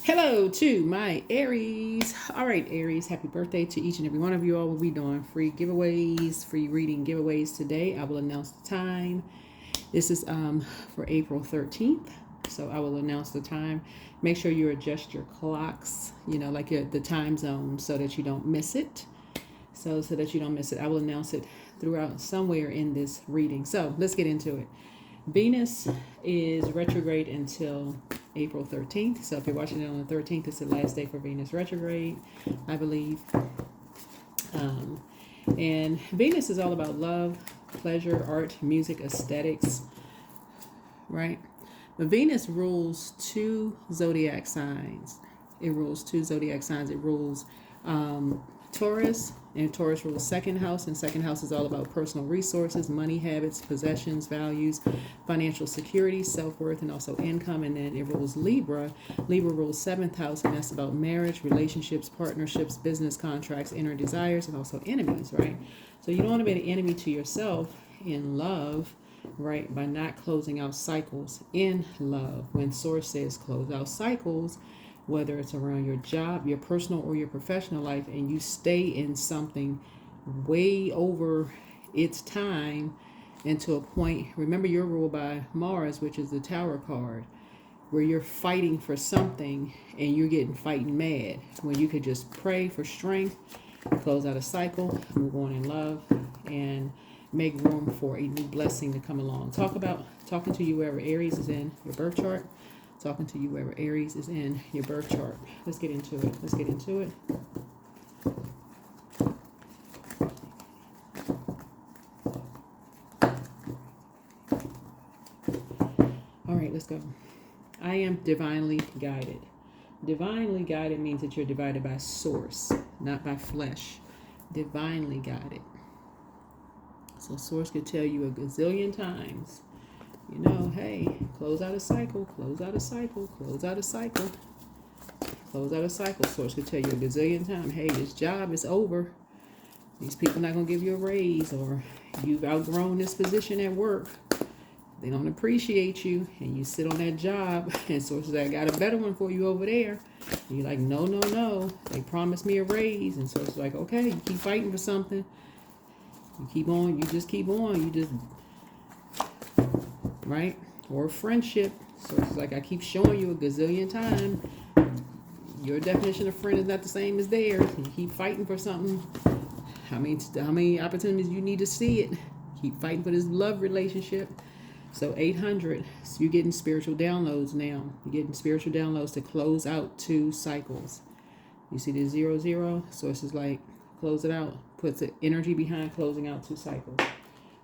Hello to my Aries. All right, Aries, happy birthday to each and every one of you all. We'll be doing free giveaways, free reading giveaways today. I will announce the time. This is for April 13th. So I will announce the time. Make sure you adjust your clocks, like the time zone so that you don't miss it. So that you don't miss it. I will announce it throughout somewhere in this reading. So let's get into it. Venus is retrograde until April 13th. So if you're watching it on the 13th, it's the last day for Venus retrograde, I believe. And Venus is all about love, pleasure, art, music, aesthetics, right? But Venus rules two zodiac signs. It rules two zodiac signs. It rules Taurus, and Taurus rules second house, and second house is all about personal resources, money habits, possessions, values, financial security, self-worth, and also income. And then it rules Libra. Libra rules seventh house, and that's about marriage, relationships, partnerships, business contracts, inner desires, and also enemies, right? So you don't want to be an enemy to yourself in love, right, by not closing out cycles in love. When Source says close out cycles, whether it's around your job, your personal or your professional life, and you stay in something way over its time and to a point, remember you're ruled by Mars, which is the Tower card, where you're fighting for something and you're getting fighting mad, when you could just pray for strength, close out a cycle, move on in love, and make room for a new blessing to come along. Talking to you wherever Aries is in your birth chart. Talking to you wherever Aries is in your birth chart. Let's get into it. All right, let's go. I am divinely guided. Divinely guided means that you're divided by source, not by flesh. Divinely guided. So source could tell you a gazillion times, hey, close out a cycle, close out a cycle, close out a cycle, close out a cycle. Source could tell you a gazillion times, hey, this job is over. These people not going to give you a raise, or you've outgrown this position at work. They don't appreciate you, and you sit on that job, and Source says, I got a better one for you over there. And you're like, no, no, no. They promised me a raise. And Source is like, okay, you keep fighting for something. You keep on, you just keep on. You just, right? Or friendship. So it's like I keep showing you a gazillion times. Your definition of friend is not the same as theirs. You keep fighting for something. How many opportunities you need to see it? Keep fighting for this love relationship. So 800. So you're getting spiritual downloads now. You're getting spiritual downloads to close out two cycles. You see the 00? Source is like, close it out. Puts the energy behind closing out two cycles.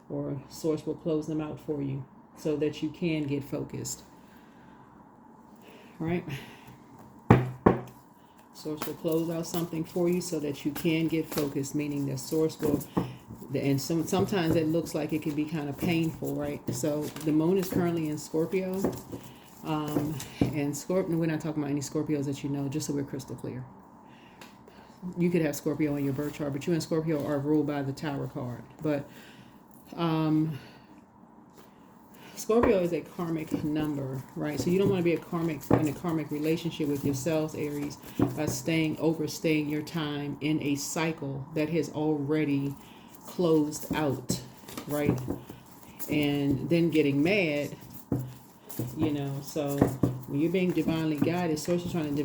Or Source will close them out for you so that you can get focused. Right? Source will close out something for you so that you can get focused, meaning that Source will, and sometimes it looks like it can be kind of painful, right? So the moon is currently in Scorpio. And Scorpio, we're not talking about any Scorpios that you know, just so we're crystal clear. You could have Scorpio in your birth chart, but you and Scorpio are ruled by the Tower card. But Scorpio is a karmic number, right? So you don't want to be in a karmic relationship with yourselves, Aries, by overstaying your time in a cycle that has already closed out, right? And then getting mad, so when you're being divinely guided, Source is trying to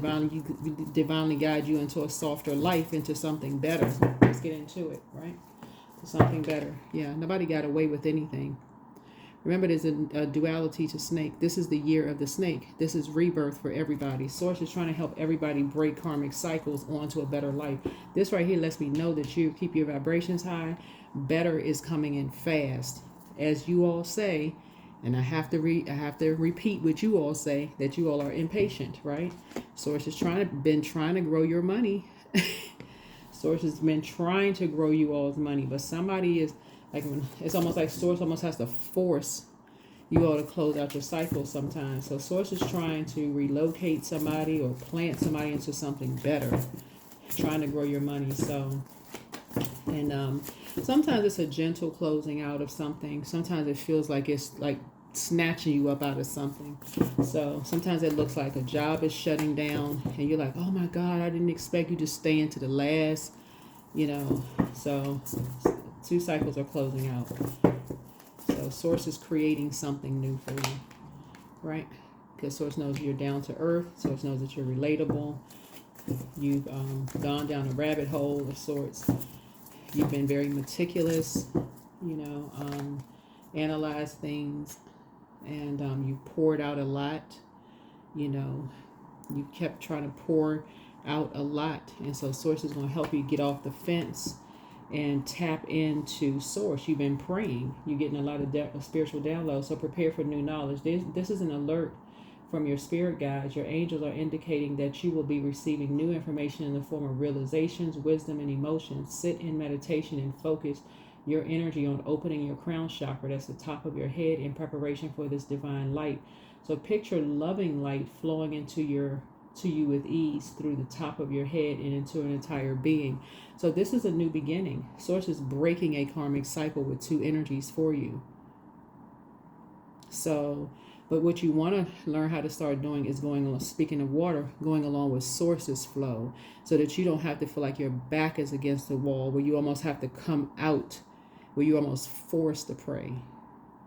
divinely guide you into a softer life, into something better. Let's get into it, right? Something better. Yeah, nobody got away with anything. Remember, there's a duality to snake. This is the year of the snake. This is rebirth for everybody. Source is trying to help everybody break karmic cycles onto a better life. This right here lets me know that you keep your vibrations high. Better is coming in fast. As you all say, and I have to repeat what you all say, that you all are impatient, right? Source has been trying to grow your money. Source has been trying to grow you all's money, but somebody is like, it's almost like Source almost has to force you all to close out your cycle sometimes. So Source is trying to relocate somebody or plant somebody into something better, trying to grow your money. So, and sometimes it's a gentle closing out of something. Sometimes it feels like it's like snatching you up out of something. So sometimes it looks like a job is shutting down and you're like, oh my God, I didn't expect you to stay into the last, so 2 cycles are closing out. So Source is creating something new for you, right? Because Source knows you're down to earth. Source knows that you're relatable. You've gone down a rabbit hole of sorts. You've been very meticulous, analyzed things, and you poured out a lot. You kept trying to pour out a lot. And so Source is going to help you get off the fence and tap into Source. You've been praying. You're getting a lot of spiritual downloads. So prepare for new knowledge. This is an alert from your spirit guides. Your angels are indicating that you will be receiving new information in the form of realizations, wisdom, and emotions. Sit in meditation and focus your energy on opening your crown chakra, that's the top of your head, in preparation for this divine light. So picture loving light flowing to you with ease through the top of your head and into an entire being. So this is a new beginning. Source is breaking a karmic cycle with 2 energies for you. So, but what you want to learn how to start doing is speaking of water, going along with Source's flow, so that you don't have to feel like your back is against the wall, where you almost have to come out, where you're almost forced to pray,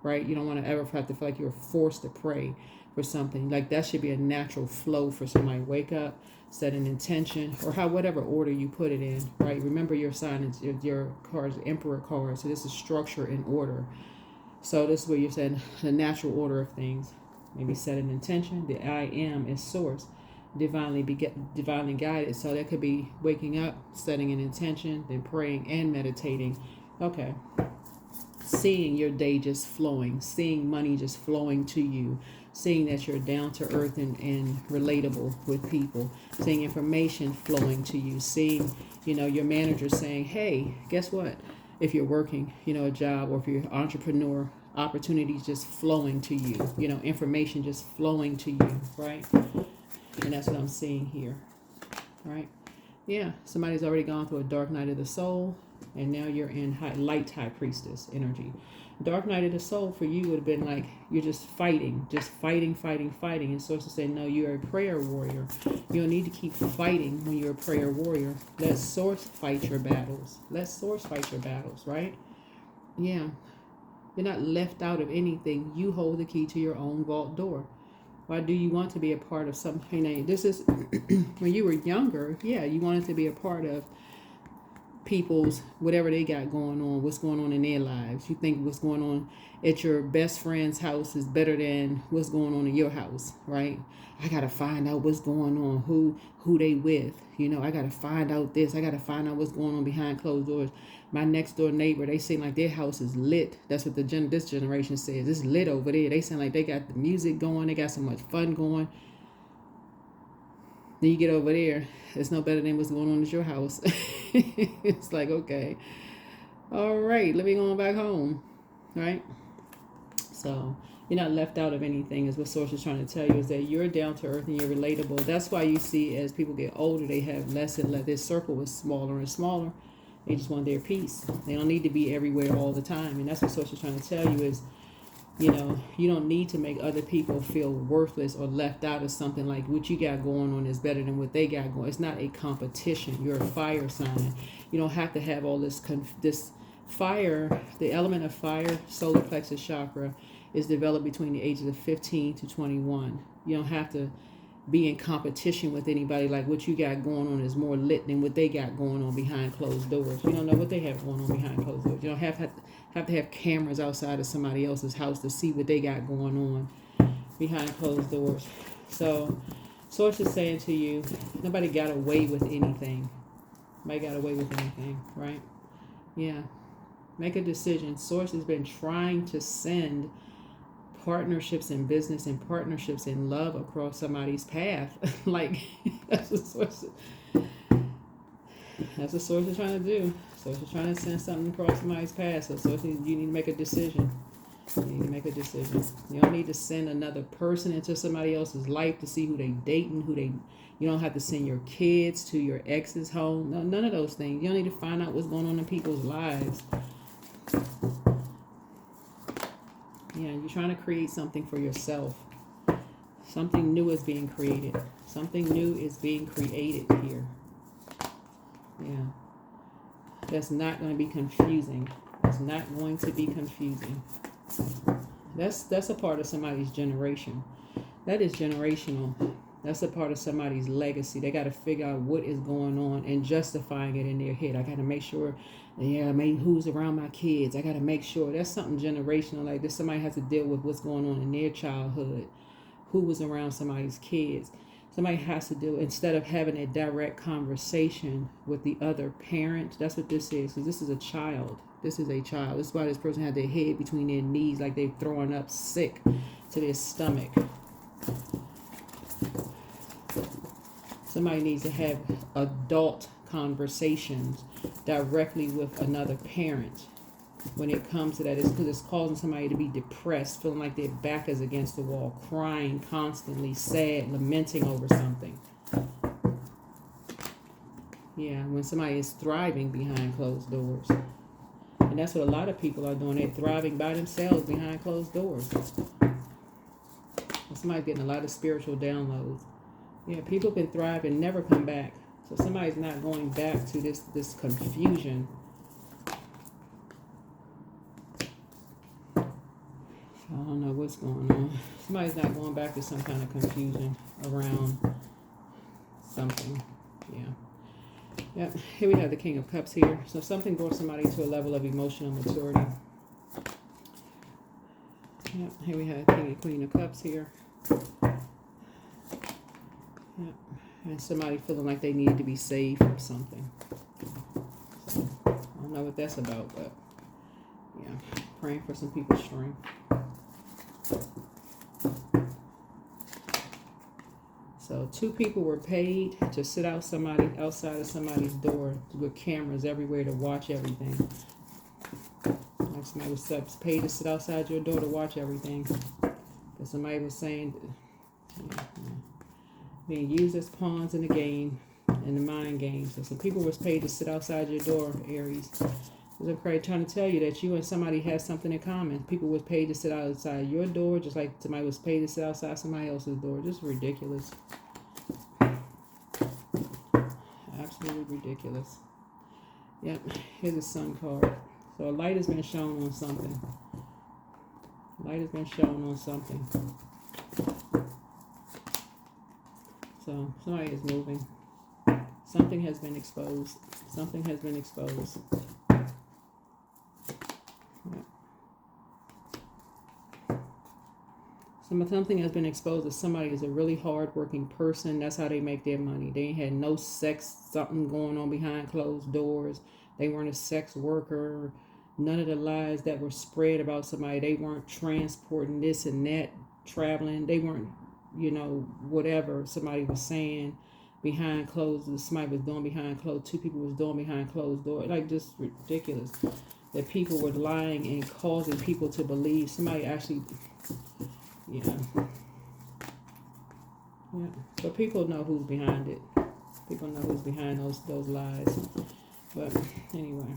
right? You don't want to ever have to feel like you're forced to pray for something. Like that should be a natural flow for somebody. Wake up, set an intention, or whatever order you put it in, right? Remember your sign is your card is the Emperor card, so this is structure and order. So this is where you're saying the natural order of things. Maybe set an intention. The I am is Source, divinely guided. So that could be waking up, setting an intention, then praying and meditating. Okay. Seeing your day just flowing, seeing money just flowing to you, seeing that you're down to earth and relatable with people, seeing information flowing to you, seeing, your manager saying, hey, guess what? If you're working, a job, or if you're an entrepreneur, opportunities just flowing to you, information just flowing to you, right? And that's what I'm seeing here, right? Yeah, somebody's already gone through a dark night of the soul, and now you're in light high priestess energy. Dark night of the soul for you would have been like you're just fighting. And Source is saying, no, you're a prayer warrior. You don't need to keep fighting when you're a prayer warrior. Let Source fight your battles. Right? Yeah. You're not left out of anything. You hold the key to your own vault door. Why do you want to be a part of something? This is when you were younger, yeah, you wanted to be a part of people's whatever they got going on, what's going on in their lives. You think what's going on at your best friend's house is better than what's going on in your house, right? I gotta find out what's going on, who they with, I gotta find out this, I gotta find out what's going on behind closed doors. My next door neighbor, they seem like their house is lit. That's what this generation says. It's lit over there. They sound like they got the music going, they got so much fun going. Then you get over there, it's no better than what's going on at your house. It's like, okay, all right, let me go on back home, right? So you're not left out of anything, is what Source is trying to tell you, is that you're down to earth and you're relatable. That's why you see as people get older, they have less and less. Their circle is smaller and smaller. They just want their peace. They don't need to be everywhere all the time. And that's what Source is trying to tell you is, you don't need to make other people feel worthless or left out of something. Like what you got going on is better than what they got going. It's not a competition. You're a fire sign. You don't have to have all this fire. The element of fire, solar plexus chakra, is developed between the ages of 15 to 21. You don't have to be in competition with anybody. Like what you got going on is more lit than what they got going on behind closed doors. You don't know what they have going on behind closed doors. You don't have to have cameras outside of somebody else's house to see what they got going on behind closed doors. So Source is saying to you, nobody got away with anything. Nobody got away with anything, right? Yeah. Make a decision. Source has been trying to send partnerships in business and partnerships in love across somebody's path. Like that's what Source is trying to do. Source is trying to send something across somebody's path. So Source, you need to make a decision. You don't need to send another person into somebody else's life to see who they dating, you don't have to send your kids to your ex's home. No, none of those things. You don't need to find out what's going on in people's lives. Yeah, you're trying to create something for yourself. Something new is being created. Something new is being created here. Yeah. That's not going to be confusing. It's not going to be confusing. That's a part of somebody's generation. That is generational. That's a part of somebody's legacy. They got to figure out what is going on and justifying it in their head. I got to make sure, yeah, maybe who's around my kids. I got to make sure. That's something generational like this. Somebody has to deal with what's going on in their childhood. Who was around somebody's kids. Somebody has to do, instead of having a direct conversation with the other parent. That's what this is, because this is a child. This is a child. This is why this person had their head between their knees like they're throwing up sick to their stomach. Somebody needs to have adult conversations directly with another parent. When it comes to that, it's because it's causing somebody to be depressed, feeling like their back is against the wall, crying constantly, sad, lamenting over something. Yeah, when somebody is thriving behind closed doors. And that's what a lot of people are doing. They're thriving by themselves behind closed doors. And somebody's getting a lot of spiritual downloads. Yeah, people can thrive and never come back. So somebody's not going back to this confusion. I don't know what's going on. Somebody's not going back to some kind of confusion around something. Yeah. Yep. Here we have the King of Cups here. So something brought somebody to a level of emotional maturity. Yep. Here we have King and Queen of Cups here. Yep. And somebody feeling like they need to be saved from something. So, I don't know what that's about, but yeah. Praying for some people's strength. So 2 people were paid to sit outside of somebody's door with cameras everywhere to watch everything. Like somebody was paid to sit outside your door to watch everything. Because somebody was saying, being used as pawns in the game, in the mind game. So some people was paid to sit outside your door, Aries. I'm trying to tell you that you and somebody have something in common. People was paid to sit outside your door, just like somebody was paid to sit outside somebody else's door. Just ridiculous. Absolutely ridiculous. Yep. Here's a Sun card. So a light has been shown on something. Light has been shown on something. So somebody is moving. Something has been exposed. Something has been exposed. Something has been exposed that somebody is a really hard-working person. That's how they make their money. They ain't had no sex, something going on behind closed doors. They weren't a sex worker. None of the lies that were spread about somebody. They weren't transporting this and that, traveling. They weren't, whatever somebody was saying behind closed. Somebody was doing behind closed. 2 people was doing behind closed doors. Like, just ridiculous. That people were lying and causing people to believe somebody actually... Yeah. But people know who's behind it. People know who's behind those lies. But anyway.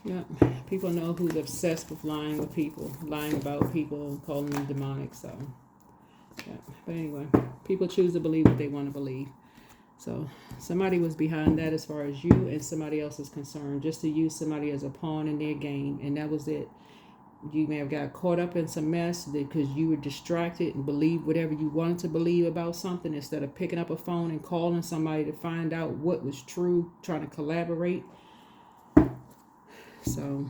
Yeah. People know who's obsessed with lying with people, lying about people, calling them demonic. So yeah. But anyway, people choose to believe what they want to believe. So somebody was behind that as far as you and somebody else is concerned, just to use somebody as a pawn in their game, and that was it. You may have got caught up in some mess because you were distracted and believed whatever you wanted to believe about something instead of picking up a phone and calling somebody to find out what was true, trying to collaborate. So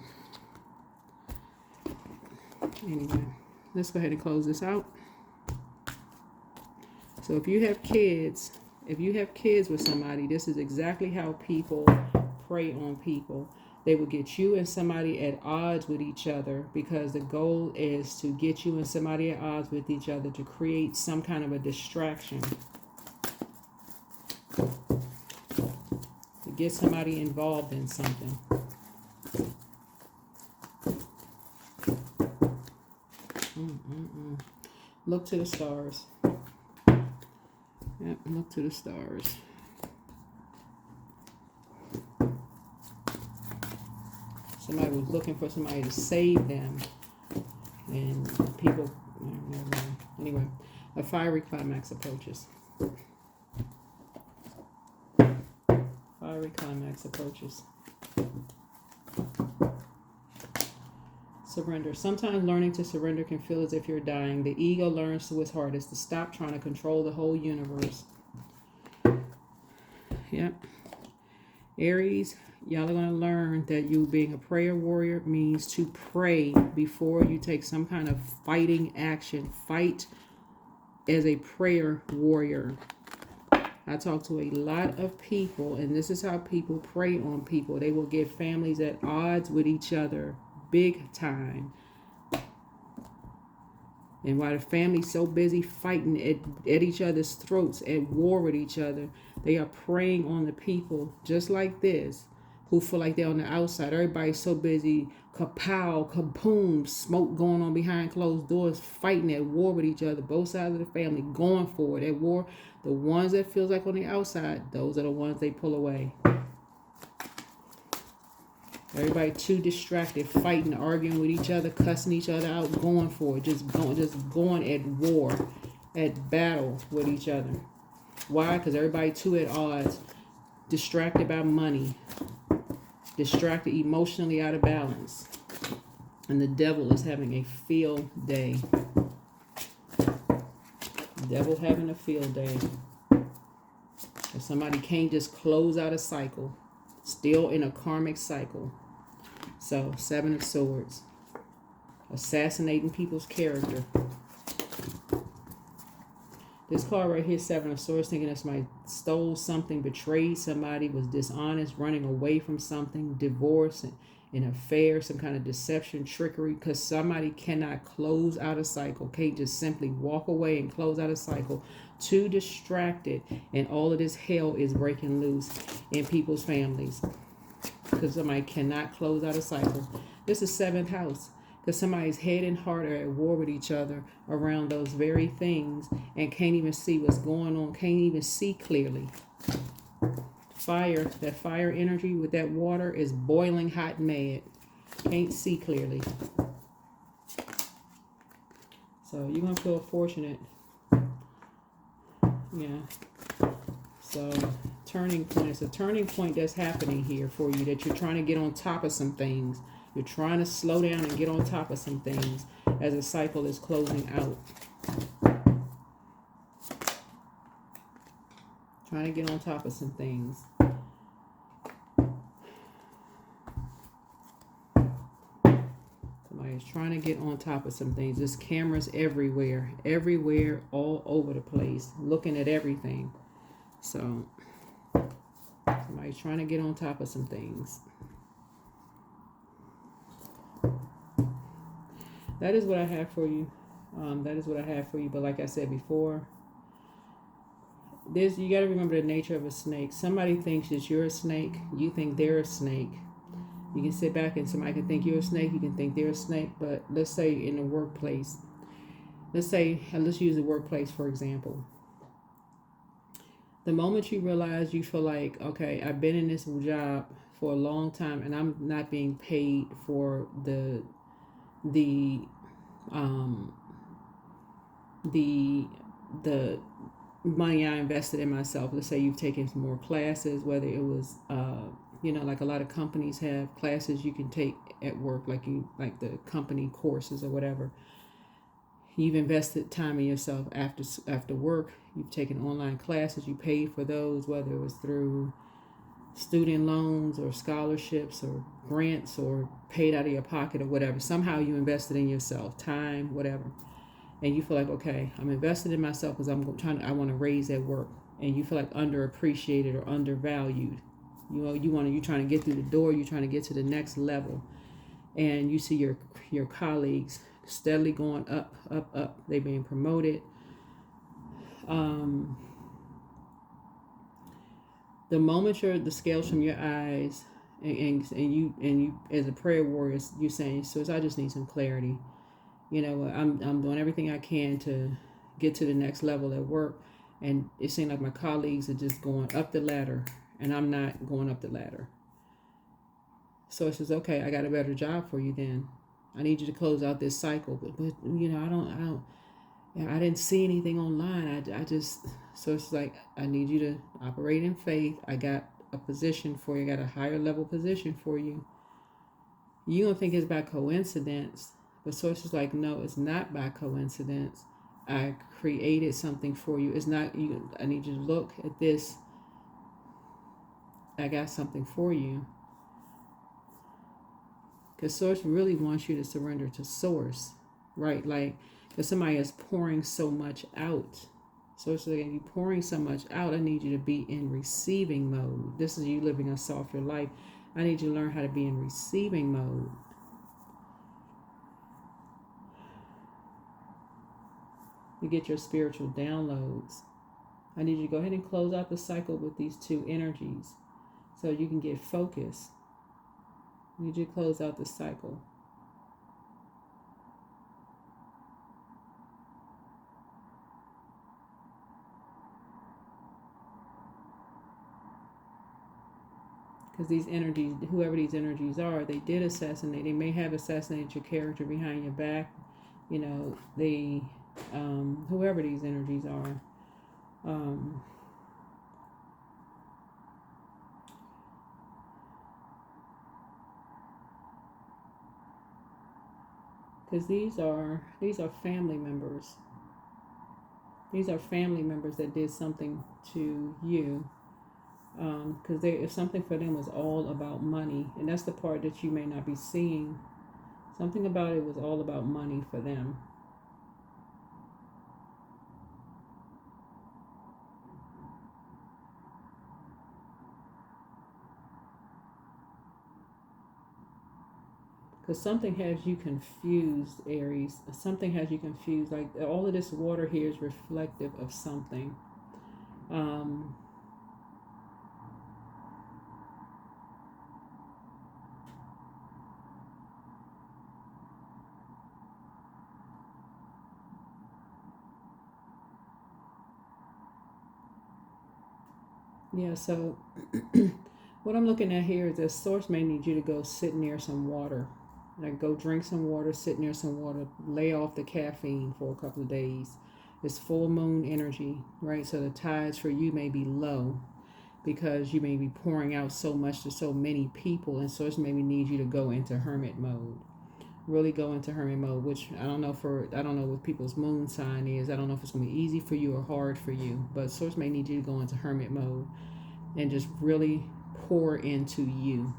anyway, let's go ahead and close this out. So if you have kids with somebody, this is exactly how people prey on people. They will get you and somebody at odds with each other because the goal is to get you and somebody at odds with each other to create some kind of a distraction. To get somebody involved in something. Look to the stars. Yep, look to the stars. Somebody was looking for somebody to save them. And people, never mind. Anyway, a fiery climax approaches. Fiery climax approaches. Surrender. Sometimes learning to surrender can feel as if you're dying. The ego learns to its hardest to stop trying to control the whole universe. Yep. Aries, y'all are going to learn that you being a prayer warrior means to pray before you take some kind of fighting action. Fight as a prayer warrior. I talk to a lot of people, and this is how people prey on people. They will get families at odds with each other, big time. And while the family's so busy fighting at each other's throats, at war with each other, they are preying on the people just like this, who feel like they're on the outside. Everybody's so busy, kapow, kaboom, smoke going on behind closed doors, fighting at war with each other. Both sides of the family going for it at war. The ones that feels like on the outside, those are the ones they pull away. Everybody too distracted, fighting, arguing with each other, cussing each other out, going for it, just going at war, at battle with each other. Why? Because everybody too at odds, distracted by money, distracted, emotionally out of balance. And the devil is having a field day. The devil having a field day. If somebody can't just close out a cycle, still in a karmic cycle. So, 7 of Swords. Assassinating people's character. This card right here, 7 of Swords, thinking that somebody stole something, betrayed somebody, was dishonest, running away from something, divorce, an affair, some kind of deception, trickery, because somebody cannot close out a cycle, can't just simply walk away and close out a cycle. Too distracted, and all of this hell is breaking loose in people's families because somebody cannot close out a cycle. This is 7th house. Because somebody's head and heart are at war with each other around those very things and can't even see what's going on, can't even see clearly. Fire, that fire energy with that water is boiling hot and mad. Can't see clearly. So you're going to feel fortunate. Yeah. So turning point. It's a turning point that's happening here for you, that you're trying to get on top of some things. You're trying to slow down and get on top of some things as a cycle is closing out. Trying to get on top of some things. Somebody's trying to get on top of some things. There's cameras everywhere. Everywhere, all over the place. Looking at everything. So, somebody's trying to get on top of some things. That is what I have for you. That is what I have for you. But like I said before, you got to remember the nature of a snake. Somebody thinks that you're a snake. You think they're a snake. You can sit back and somebody can think you're a snake. You can think they're a snake. But let's say in the workplace. Let's use the workplace for example. The moment you realize you feel like, okay, I've been in this job for a long time and I'm not being paid for the money I invested in myself. Let's say you've taken some more classes, whether it was like a lot of companies have classes you can take at work, like the company courses or whatever. You've invested time in yourself after work. You've taken online classes, you paid for those, whether it was through student loans or scholarships or grants or paid out of your pocket or whatever. Somehow you invested in yourself, time, whatever. And you feel like, okay, I'm invested in myself because I want to raise at work. And you feel like underappreciated or undervalued. You're trying to get through the door, you're trying to get to the next level. And you see your colleagues steadily going up, up, up. They're being promoted. The moment the scales from your eyes, and you as a prayer warrior, you're saying, so I just need some clarity. I'm doing everything I can to get to the next level at work, and it seems like my colleagues are just going up the ladder, and I'm not going up the ladder. So it says, okay, I got a better job for you then. I need you to close out this cycle. But I didn't see anything online. I just, so it's like, I need you to operate in faith. I got a position for you. I got a higher level position for you. You don't think it's by coincidence, but source is like, no, it's not by coincidence. I created something for you. It's not you. I need you to look at this. I got something for you. Because source really wants you to surrender to source, right? Like, because somebody is pouring so much out. So it's like, if you're pouring so much out, I need you to be in receiving mode. This is you living a softer life. I need you to learn how to be in receiving mode. You get your spiritual downloads. I need you to go ahead and close out the cycle with these two energies so you can get focused. I need you to close out the cycle. Because these energies, whoever these energies are, they did assassinate. They may have assassinated your character behind your back. You know, they, whoever these energies are. Because these are family members. These are family members that did something to you. Because if something for them was all about money, and that's the part that you may not be seeing. Something about it was all about money for them. Because something has you confused, Aries. Something has you confused. Like, all of this water here is reflective of something. Yeah, so what I'm looking at here is that source may need you to go sit near some water. Like, go drink some water, sit near some water, lay off the caffeine for a couple of days. It's full moon energy, right? So the tides for you may be low because you may be pouring out so much to so many people, and source maybe needs you to go into hermit mode. Really go into hermit mode, which I don't know what people's moon sign is. I don't know if it's gonna be easy for you or hard for you, but source may need you to go into hermit mode and just really pour into you.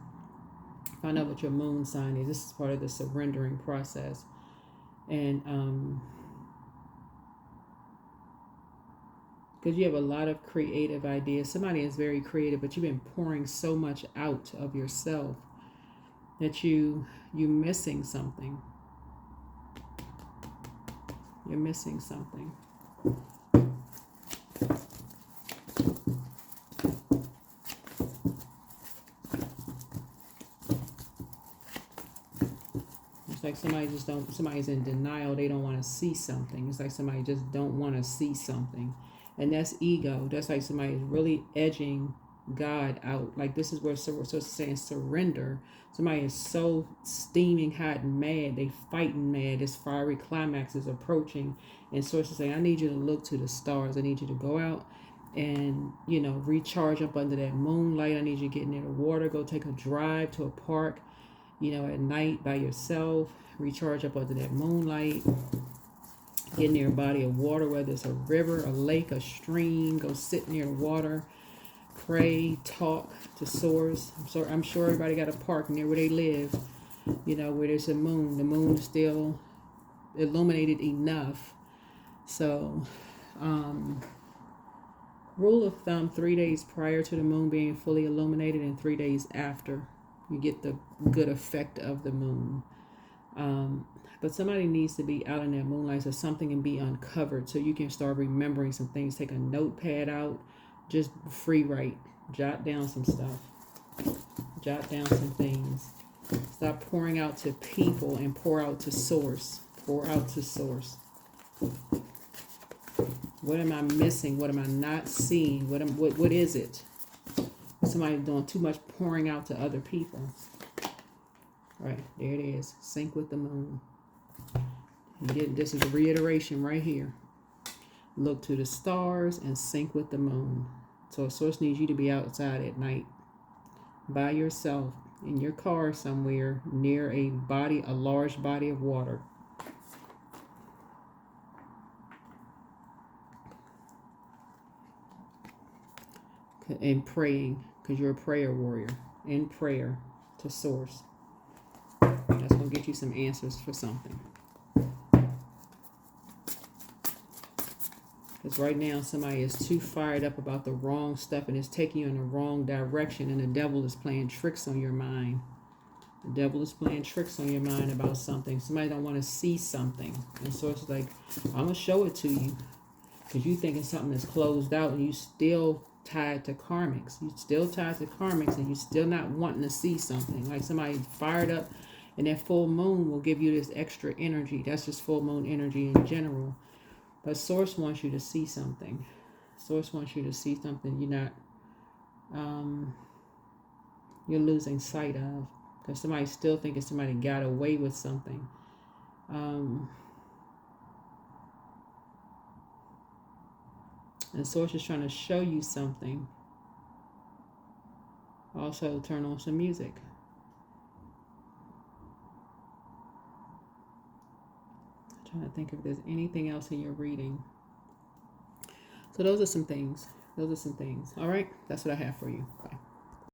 Find out what your moon sign is. This is part of the surrendering process. And because you have a lot of creative ideas. Somebody is very creative, but you've been pouring so much out of yourself that you're missing something. You're missing something. It's like somebody's in denial. They don't want to see something. It's like somebody just don't want to see something. And that's ego. That's like somebody's really edging God out. Like, this is where we're supposed to say surrender. Somebody is so steaming hot and mad. They fighting mad. This fiery climax is approaching. And source is saying, I need you to look to the stars. I need you to go out and, recharge up under that moonlight. I need you to get near the water. Go take a drive to a park, at night by yourself. Recharge up under that moonlight. Get near a body of water, whether it's a river, a lake, a stream. Go sit near the water. Pray, talk to source. I'm sure everybody got a park near where they live, where there's a moon. The moon is still illuminated enough. So, rule of thumb, 3 days prior to the moon being fully illuminated and 3 days after, you get the good effect of the moon. But somebody needs to be out in that moonlight so something can be uncovered so you can start remembering some things. Take a notepad out, just free write, jot down some stuff, jot down some things. Stop pouring out to people and pour out to source. Pour out to source. What am I missing? What am I not seeing? What is it? Somebody doing too much pouring out to other people. Right, there it is. Sync with the moon. This is a reiteration right here. Look to the stars and sync with the moon. So a source needs you to be outside at night by yourself in your car somewhere near a large body of water. And praying, because you're a prayer warrior. In prayer to source. That's going to get you some answers for something. Because right now somebody is too fired up about the wrong stuff and it's taking you in the wrong direction, and the devil is playing tricks on your mind. The devil is playing tricks on your mind about something. Somebody don't want to see something. And so it's like, I'm going to show it to you. Because you thinking something is closed out and you still tied to karmics. You still tied to karmics and you still not wanting to see something. Like somebody fired up, and that full moon will give you this extra energy. That's just full moon energy in general. But Source wants you to see something. Source wants you to see something you're losing sight of. Because somebody's still thinking somebody got away with something. And Source is trying to show you something. Also, turn on some music. I'm trying to think if there's anything else in your reading. So those are some things. All right, that's what I have for you. Bye.